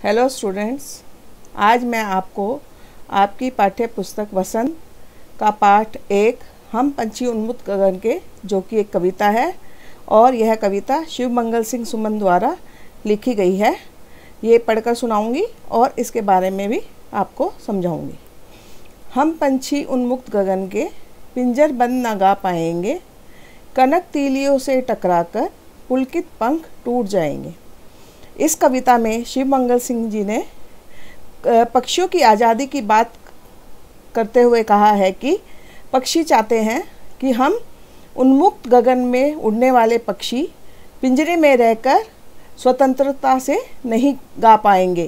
Hello students, आज मैं आपको आपकी पाठ्य पुस्तक वसंत का पाठ 1 हम पंछी उन्मुक्त गगन के, जो कि एक कविता है और यह कविता शिव मंगल सिंह सुमन द्वारा लिखी गई है, ये पढ़कर सुनाऊंगी और इसके बारे में भी आपको समझाऊंगी। हम पंछी उन्मुक्त गगन के पिंजर बंद न गा पाएंगे, कनक तीलियों से टकराकर पुलकित पंख टूट जाएंगे। इस कविता में शिव मंगल सिंह जी ने पक्षियों की आज़ादी की बात करते हुए कहा है कि पक्षी चाहते हैं कि हम उन्मुक्त गगन में उड़ने वाले पक्षी पिंजरे में रहकर स्वतंत्रता से नहीं गा पाएंगे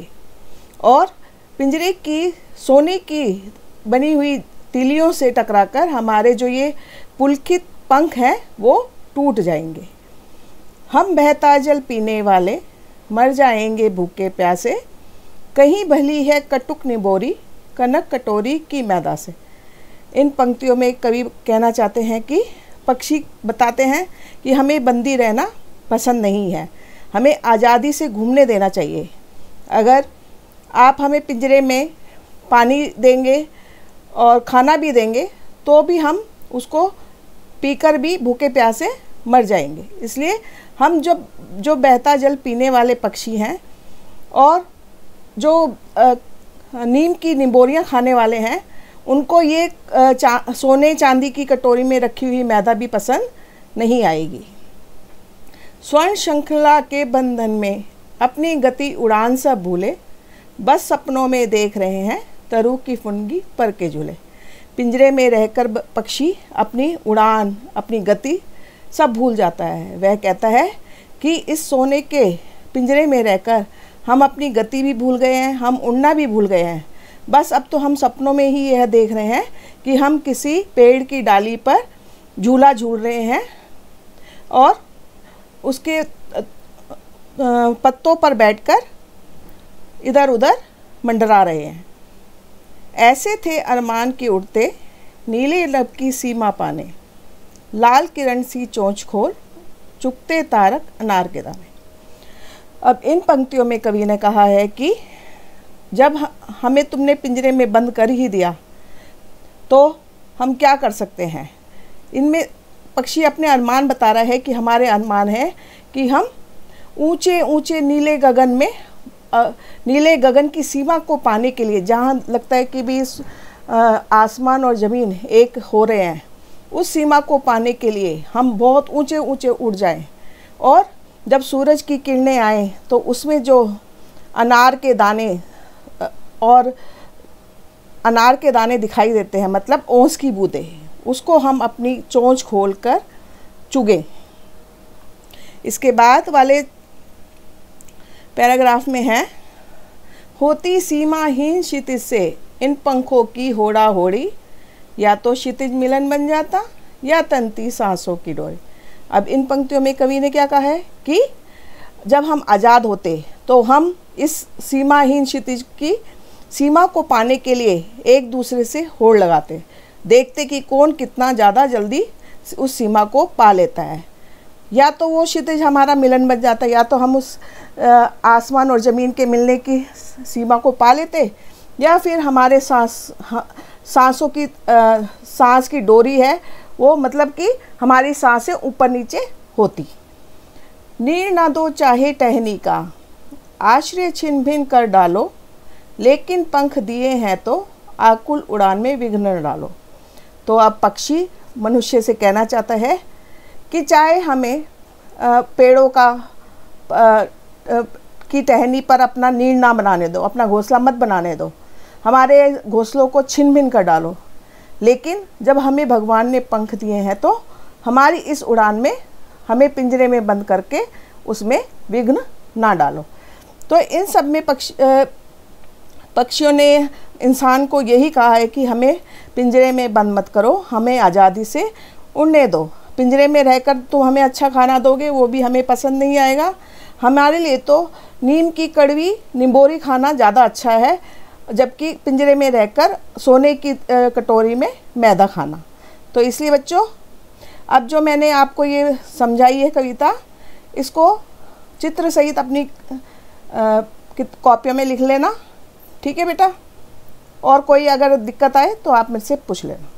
और पिंजरे की सोने की बनी हुई तीलियों से टकराकर हमारे जो ये पुलकित पंख हैं वो टूट जाएंगे। हम बहता जल पीने वाले मर जाएंगे भूखे प्यासे, कहीं भली है कटुक निबोरी कनक कटोरी की मैदा से। इन पंक्तियों में कवि कहना चाहते हैं कि पक्षी बताते हैं कि हमें बंदी रहना पसंद नहीं है, हमें आज़ादी से घूमने देना चाहिए। अगर आप हमें पिंजरे में पानी देंगे और खाना भी देंगे तो भी हम उसको पीकर भी भूखे प्यासे मर जाएंगे। इसलिए हम जो बहता जल पीने वाले पक्षी हैं और जो नीम की निबोरियाँ खाने वाले हैं, उनको ये सोने चांदी की कटोरी में रखी हुई मैदा भी पसंद नहीं आएगी। स्वर्ण श्रृंखला के बंधन में अपनी गति उड़ान सब भूले, बस सपनों में देख रहे हैं तरु की फुनगी पर के झूले। पिंजरे में रहकर पक्षी अपनी उड़ान, अपनी गति सब भूल जाता है। वह कहता है कि इस सोने के पिंजरे में रहकर हम अपनी गति भी भूल गए हैं, हम उड़ना भी भूल गए हैं। बस अब तो हम सपनों में ही यह देख रहे हैं कि हम किसी पेड़ की डाली पर झूला झूल रहे हैं और उसके पत्तों पर बैठकर इधर उधर मंडरा रहे हैं। ऐसे थे अरमान के उड़ते नीले लब की सीमा पाने, लाल किरण सी चोंच खोल चुगते तारक अनार के दाने। अब इन पंक्तियों में कवि ने कहा है कि जब हमें तुमने पिंजरे में बंद कर ही दिया तो हम क्या कर सकते हैं। इनमें पक्षी अपने अरमान बता रहा है कि हमारे अरमान है कि हम ऊंचे ऊंचे नीले गगन में नीले गगन की सीमा को पाने के लिए, जहाँ लगता है कि भी आसमान और ज़मीन एक हो रहे हैं, उस सीमा को पाने के लिए हम बहुत ऊंचे ऊंचे उड़ जाएं और जब सूरज की किरणें आएँ तो उसमें जो अनार के दाने और अनार के दाने दिखाई देते हैं, मतलब ओस की बूंदें, उसको हम अपनी चोंच खोलकर चुगें। इसके बाद वाले पैराग्राफ में है, होती सीमाहीन क्षितिज से इन पंखों की होड़ा होड़ी, या तो क्षितिज मिलन बन जाता या तंती सांसों की डोरी। अब इन पंक्तियों में कवि ने क्या कहा है कि जब हम आज़ाद होते तो हम इस सीमाहीन क्षितिज की सीमा को पाने के लिए एक दूसरे से होड़ लगाते, देखते कि कौन कितना ज़्यादा जल्दी उस सीमा को पा लेता है। या तो वो क्षितिज हमारा मिलन बन जाता, या तो हम उस आसमान और ज़मीन के मिलने की सीमा को पा लेते, या फिर हमारे सांसों की सांस की डोरी है वो, मतलब कि हमारी सांसें ऊपर नीचे होती। नीर ना दो चाहे टहनी का, आश्रय छिन भिन कर डालो, लेकिन पंख दिए हैं तो आकुल उड़ान में विघ्न न डालो। तो अब पक्षी मनुष्य से कहना चाहता है कि चाहे हमें पेड़ों का की टहनी पर अपना नीड़ ना बनाने दो, अपना घोंसला मत बनाने दो, हमारे घोंसलों को छिन भिन कर डालो, लेकिन जब हमें भगवान ने पंख दिए हैं तो हमारी इस उड़ान में हमें पिंजरे में बंद करके उसमें विघ्न ना डालो। तो इन सब में पक्षियों ने इंसान को यही कहा है कि हमें पिंजरे में बंद मत करो, हमें आज़ादी से उड़ने दो। पिंजरे में रहकर तुम हमें अच्छा खाना दोगे वो भी हमें पसंद नहीं आएगा, हमारे लिए तो नीम की कड़वी निबोरी खाना ज़्यादा अच्छा है, जबकि पिंजरे में रहकर सोने की कटोरी में मैदा खाना। तो इसलिए बच्चों, अब जो मैंने आपको ये समझाई है कविता, इसको चित्र सहित अपनी कि कॉपियों में लिख लेना। ठीक है बेटा, और कोई अगर दिक्कत आए तो आप मुझसे पूछ लेना।